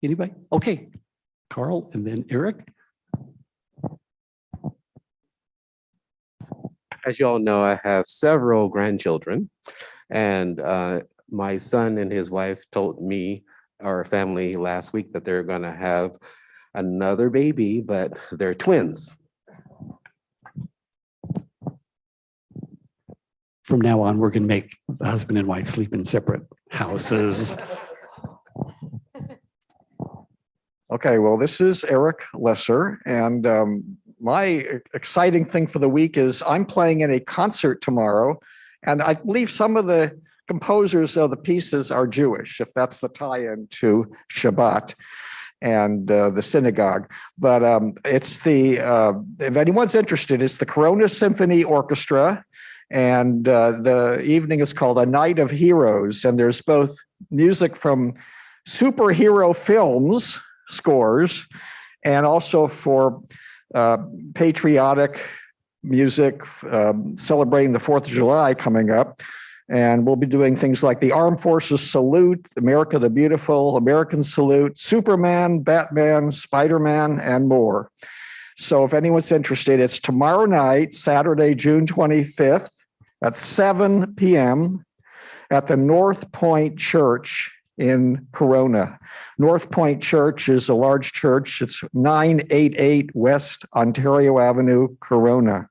Anybody? Okay, Carl and then Eric. As you all know, I have several grandchildren, and my son and his wife told me, our family, last week that they're going to have another baby, but they're twins. From now on, we're going to make the husband and wife sleep in separate houses. Okay, well, this is Eric Lesser, and my exciting thing for the week is I'm playing in a concert tomorrow, and I believe some of the composers of the pieces are Jewish, if that's the tie-in to Shabbat and the synagogue. But it's the, if anyone's interested, it's the Corona Symphony Orchestra, and the evening is called A Night of Heroes, and there's both music from superhero films, scores, and also for patriotic music, celebrating the 4th of July coming up. And we'll be doing things like the Armed Forces Salute, America the Beautiful, American Salute, Superman, Batman, Spider-Man, and more. So if anyone's interested, it's tomorrow night, Saturday, June 25th at 7 p.m. at the North Point Church in Corona. North Point Church is a large church. It's 988 West Ontario Avenue, Corona.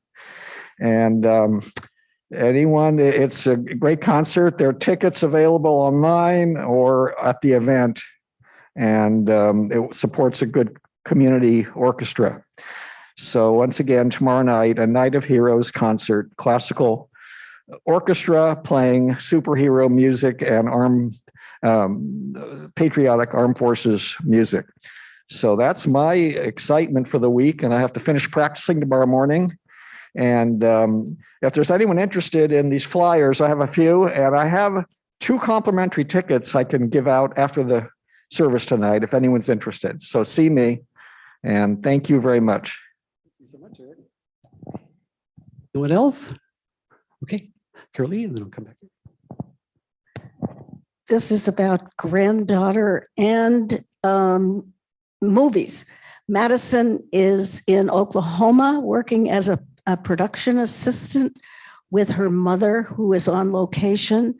And anyone, it's a great concert. There are tickets available online or at the event. And it supports a good community orchestra. So once again, tomorrow night, a Night of Heroes concert, classical orchestra playing superhero music and patriotic armed forces music. So that's my excitement for the week, and I have to finish practicing tomorrow morning. And if there's anyone interested in these flyers, I have a few, and I have 2 complimentary tickets I can give out after the service tonight if anyone's interested. So see me, and thank you very much. Thank you so much, Eric. Anyone else? Okay, Curly, and then I'll come back. This is about granddaughter and movies. Madison is in Oklahoma working as a production assistant with her mother, who is on location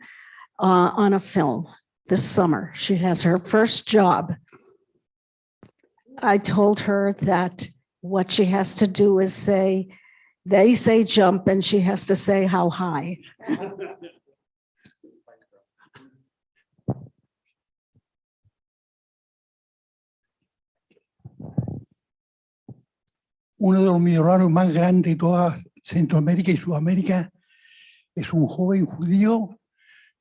on a film this summer. She has her first job. I told her that what she has to do is say, they say jump, and she has to say how high. Uno de los millonarios más grandes de toda Centroamérica y Sudamérica es un joven judío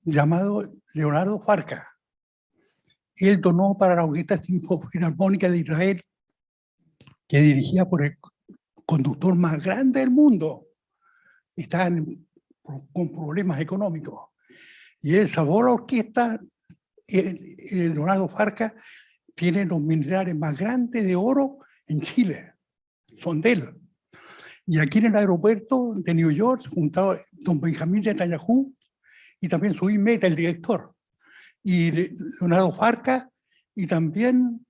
llamado Leonardo Farca. Él donó para la Orquesta Filarmónica de Israel, que dirigía por el conductor más grande del mundo. Estaban con problemas económicos. Y él salvó la orquesta. Leonardo Farca tiene los minerales más grandes de oro en Chile. Son de él. Y aquí en el aeropuerto de New York, junto a don Benjamín Netanyahu y también su Meta, el director, y Leonardo Farca, y también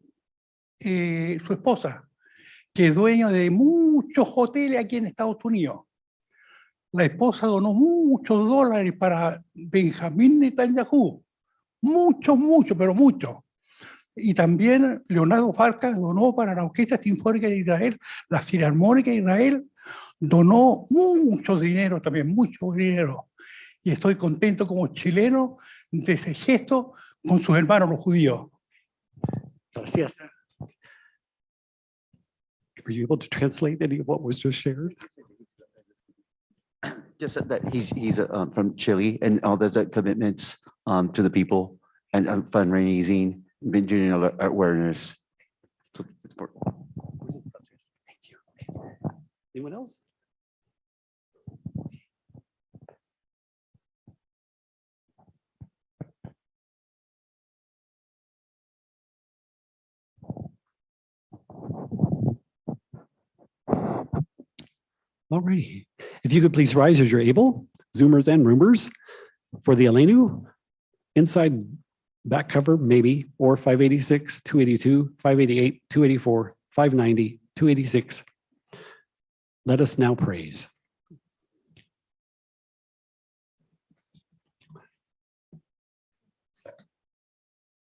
su esposa, que es dueño de muchos hoteles aquí en Estados Unidos. La esposa donó muchos dólares para Benjamín Netanyahu, muchos, pero muchos. Y también Leonardo Farca donó para la Orquesta Sinfónica de Israel, la Filarmónica de Israel, donó mucho dinero también, mucho dinero. Y estoy contento como chileno de ese gesto con sus hermanos los judíos. Gracias. Were you able to translate any of what was just shared? Just that he's from Chile and all those commitments to the people and fundraising, been doing awareness. So it's important. Thank you. Anyone else? All righty. If you could please rise as you're able, Zoomers and Roomers, for the Elenu, inside back cover, maybe, or 586, 282, 588, 284, 590, 286. Let us now praise.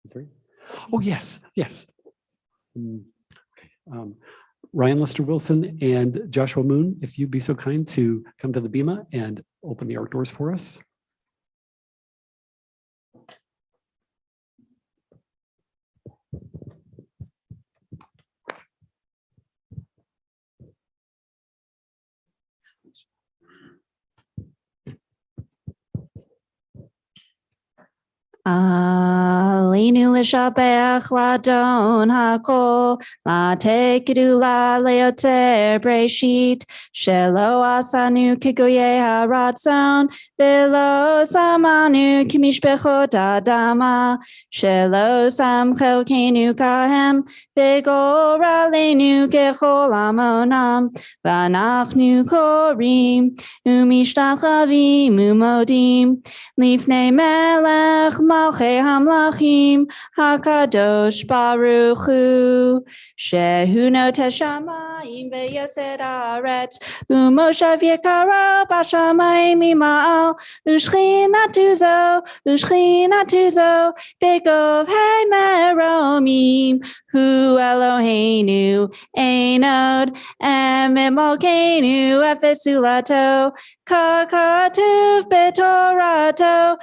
Sorry? Oh, yes. Okay. Ryan Lester Wilson and Joshua Moon, if you'd be so kind to come to the Bema and open the art doors for us. Alinu l'shabech ladon hakol latekidu la leoter breshit shelo asanu kigoye haratzon velo samanu kimishbechot adama shelo samchelkenu kahem begoralenu kechol amonam vanachnu korim umishtachavim umodim lifnei melech Malchei Hamlachim Hakadosh Baruch Hu Shehu Notesh Shamayim Veyosed Haaretz Umoshav Yekaro Bashamayim Ima'al Ushchinatu Zo Begov Hei Meromim Hu Eloheinu Einod Emimolkeinu Efesulato Kakatuv Betorato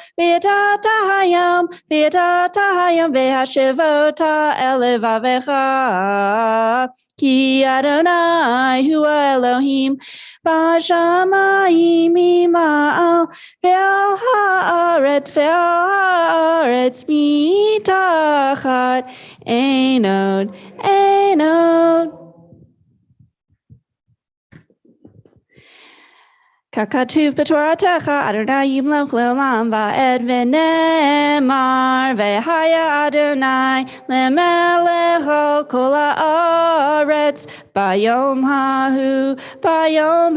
V'yatahayom v'hashivota elevavecha ki Adonai hu Elohim b'shamayim ima'al ve'al haaretz mitachat einod. Kakatuv b'toratecha Adonai yimloch leolam va'ed v'nemar ve'haya Adonai lemelech al kol haaretz bayom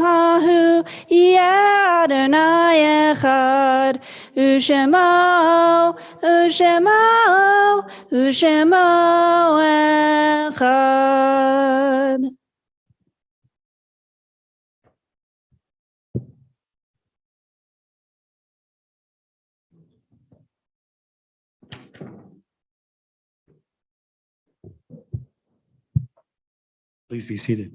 hahu yeh Adonai echad u'shemo echad. Please be seated.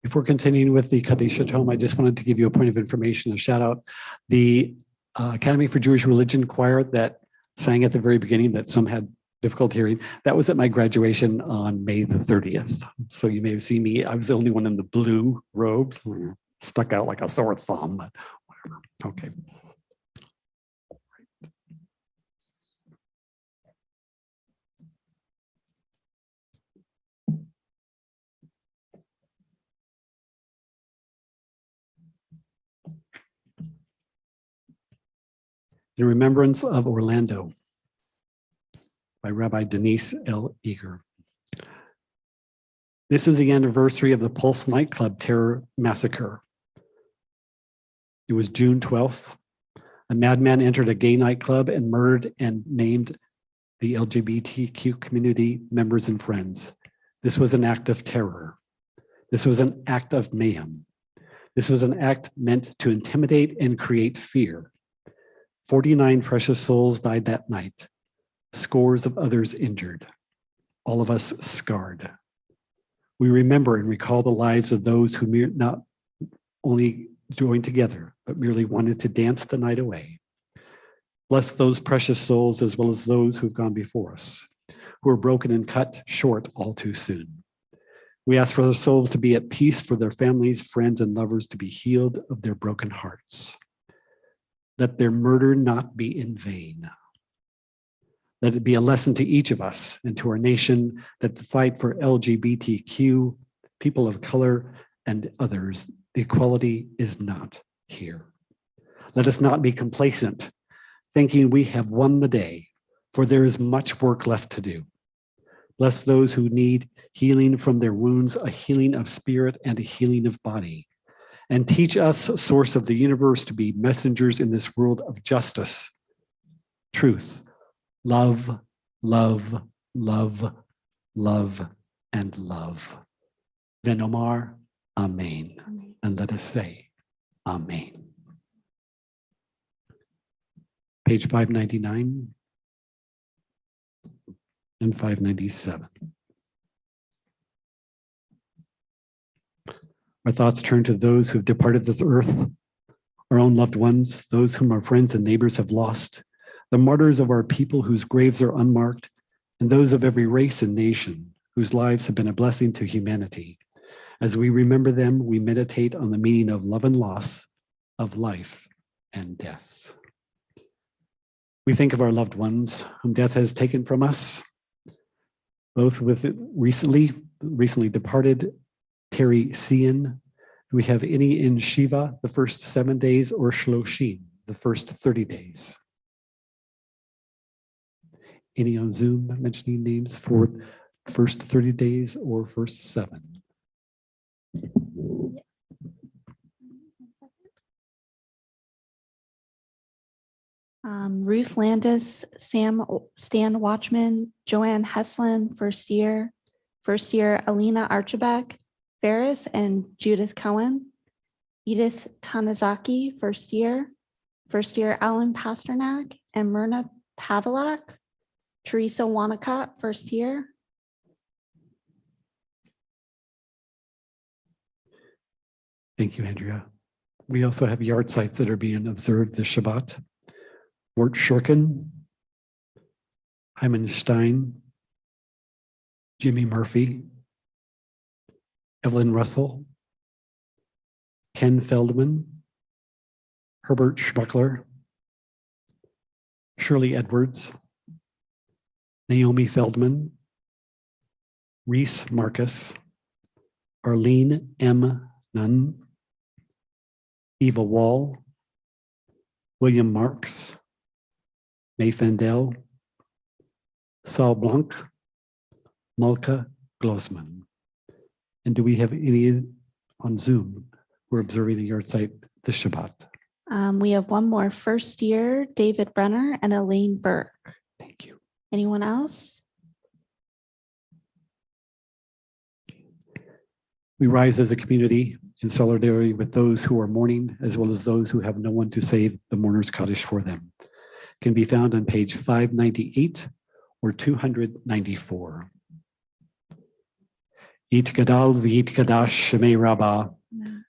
Before continuing with the Kaddish Tome, I just wanted to give you a point of information, a shout out. The Academy for Jewish Religion choir that sang at the very beginning that some had difficult hearing, that was at my graduation on May the 30th. So you may have seen me, I was the only one in the blue robes, stuck out like a sore thumb, but whatever, okay. In Remembrance of Orlando by Rabbi Denise L. Eager. This is the anniversary of the Pulse nightclub terror massacre. It was June 12th. A madman entered a gay nightclub and murdered and maimed the LGBTQ community members and friends. This was an act of terror. This was an act of mayhem. This was an act meant to intimidate and create fear. 49 precious souls died that night, scores of others injured, all of us scarred. We remember and recall the lives of those who not only joined together, but merely wanted to dance the night away. Bless those precious souls as well as those who've gone before us, who were broken and cut short all too soon. We ask for their souls to be at peace, for their families, friends, and lovers to be healed of their broken hearts. Let their murder not be in vain. Let it be a lesson to each of us and to our nation that the fight for LGBTQ, people of color, and others, equality is not here. Let us not be complacent, thinking we have won the day, for there is much work left to do. Bless those who need healing from their wounds, a healing of spirit and a healing of body. And teach us, source of the universe, to be messengers in this world of justice, truth, love, love, love, love, and love. Venomar, Amen. Amen. And let us say, Amen. Page 599 and 597. Our thoughts turn to those who have departed this earth, our own loved ones, those whom our friends and neighbors have lost, the martyrs of our people whose graves are unmarked, and those of every race and nation whose lives have been a blessing to humanity. As we remember them, we meditate on the meaning of love and loss, of life and death. We think of our loved ones whom death has taken from us, both with recently departed Terry Cian. Do we have any in Shiva the first 7 days, or Shloshim the first 30 days? Any on Zoom mentioning names for first 30 days or first 7? Ruth Landis, Stan Watchman, Joanne Heslin, first year, Alina Archibek, Ferris and Judith Cohen, Edith Tanizaki, first year, Alan Pasternak and Myrna Pavelak, Teresa Wanacott, first year. Thank you, Andrea. We also have yard sites that are being observed this Shabbat. Wort Shurkin, Hyman Stein, Jimmy Murphy, Evelyn Russell, Ken Feldman, Herbert Schmuckler, Shirley Edwards, Naomi Feldman, Reese Marcus, Arlene M. Nunn, Eva Wall, William Marks, May Fendel, Saul Blanc, Malka Glosman. And do we have any on Zoom who are observing the yard site this Shabbat? We have one more, first year, David Brenner and Elaine Burke. Thank you. Anyone else? We rise as a community in solidarity with those who are mourning, as well as those who have no one to save the mourner's Kaddish for them. Can be found on page 598 or 294. Yitgadal v'yitgadash shemei Rabbah,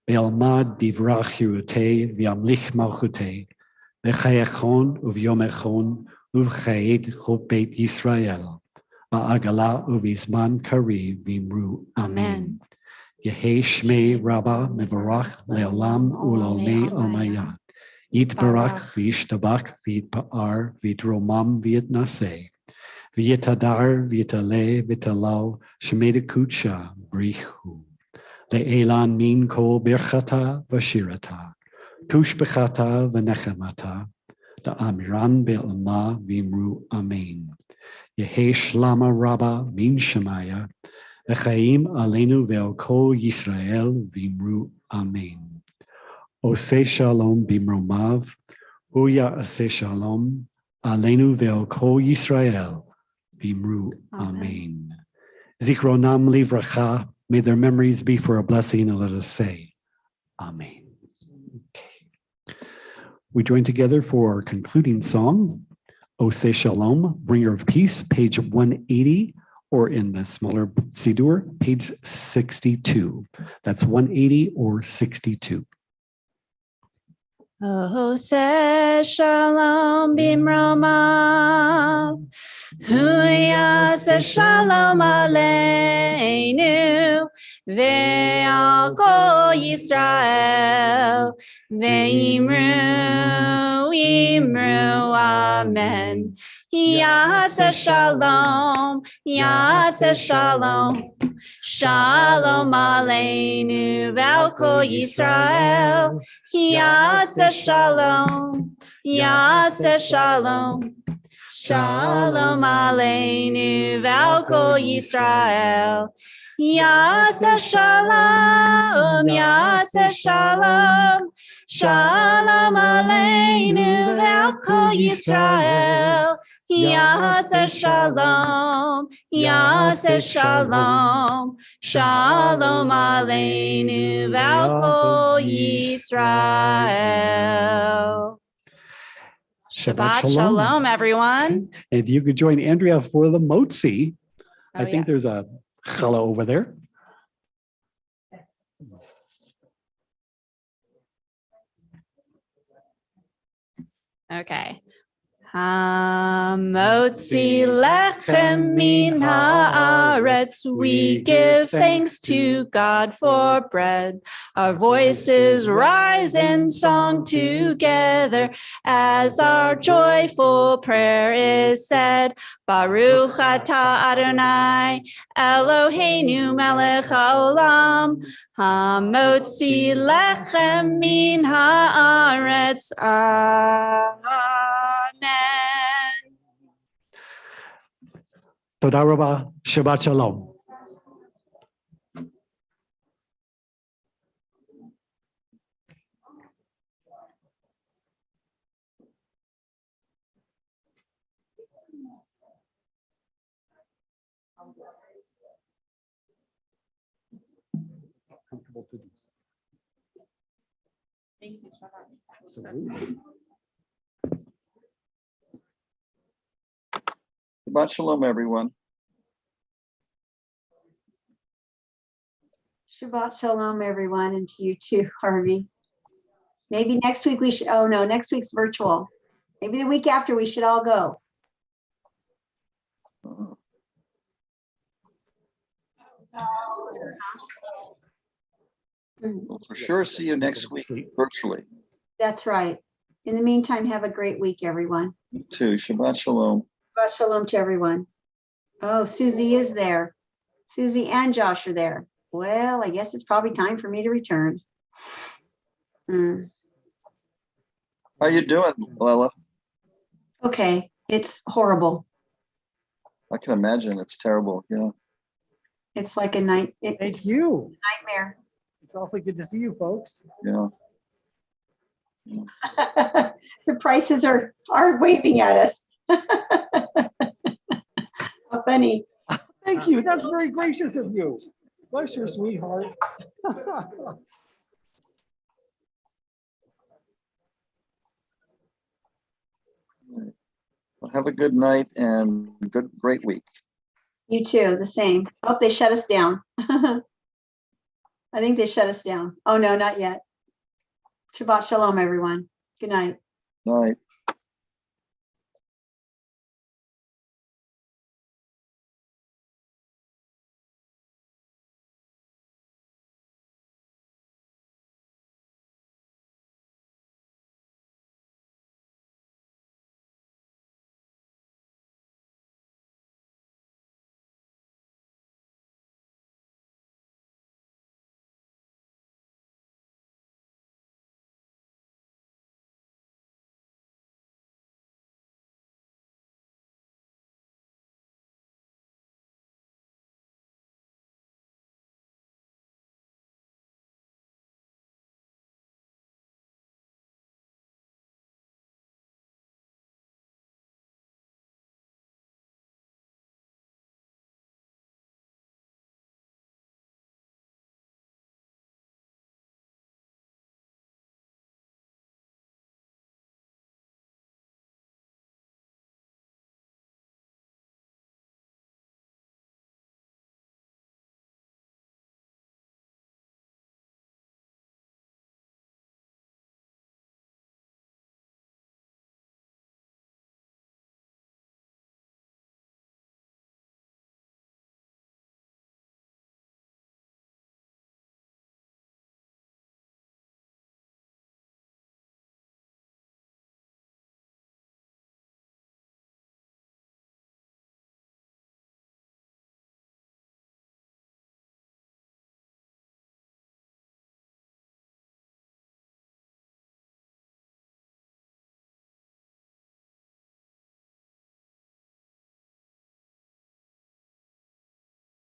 ve'almad divrach hirutei v'amlich malchutei, v'chayechon uvyom echon uv'chayed chot beit Yisrael, va'agala uvizman kari v'imru amen. Yehei shmei Rabbah mevarach le'olam u'l'olmei almayah. Yitbarach v'yishtabach v'yitpa'ar v'yitromam v'yitnaseh. V'yitadar v'yitaleh v'yitalal shemei kutsha brichu. Le'elan min kol birchata v'shirata. Tushbechata v'nechemata. La'amiran be'alma v'imru amen. Yehei shlama Rabbah min shemaya. V'chaim aleinu ve'al kol Yisrael v'imru amen. Oseh shalom bimromav, uya aseh shalom, aleinu ve'al kol Yisrael, v'imru amen. Zikronam livracha, may their memories be for a blessing, and let us say, amen. Okay. We join together for our concluding song, Oseh shalom, bringer of peace, page 180, or in the smaller Siddur, page 62. That's 180 or 62. Oseh shalom bimromav, hu yaseh shalom aleinu, ve'al kol Yisrael, ve'imru imru amen. Yaseh shalom, yaseh shalom, shalom aleinu ve'al kol Yisrael. Yaseh shalom, yaseh shalom, shalom aleinu ve'al kol Yisrael. Yaseh shalom, yaseh shalom, shalom aleinu ve'al kol Yisrael. Yaseh shalom, yaseh shalom, shalom aleinu ve'al kol Yisrael. Shabbat shalom, everyone. If you could join Andrea for the motzi, I think yeah. there's a challah over there. Okay. Hamotzi lechem min haaretz, we give thanks to God for bread. Our voices rise in song together as our joyful prayer is said. Baruch atah Adonai, Eloheinu melech haolam, hamotzi lechem min haaretz. Amen. Toda rabah, Shabbat shalom. Thank you, Shabbat shalom, everyone. Shabbat shalom, everyone, and to you too, Harvey. Maybe next week we should, oh no, next week's virtual. Maybe the week after we should all go. We'll for sure see you next week virtually. That's right. In the meantime, have a great week, everyone. You too. Shabbat shalom. Shabbat shalom to everyone. Oh, Susie is there. Susie and Josh are there. Well, I guess it's probably time for me to return. Hmm. How you doing, Lela? Okay, it's horrible. I can imagine it's terrible. Yeah. It's like a night. It's Thank you. a nightmare. It's awfully good to see you folks. Yeah. The prices are waving at us. How funny. Thank you. That's very gracious of you. Bless your sweetheart. Well, have a good night and great week. You too, the same. Oh, they shut us down. I think they shut us down. Oh, no, not yet. Shabbat shalom, everyone. Good night. Night.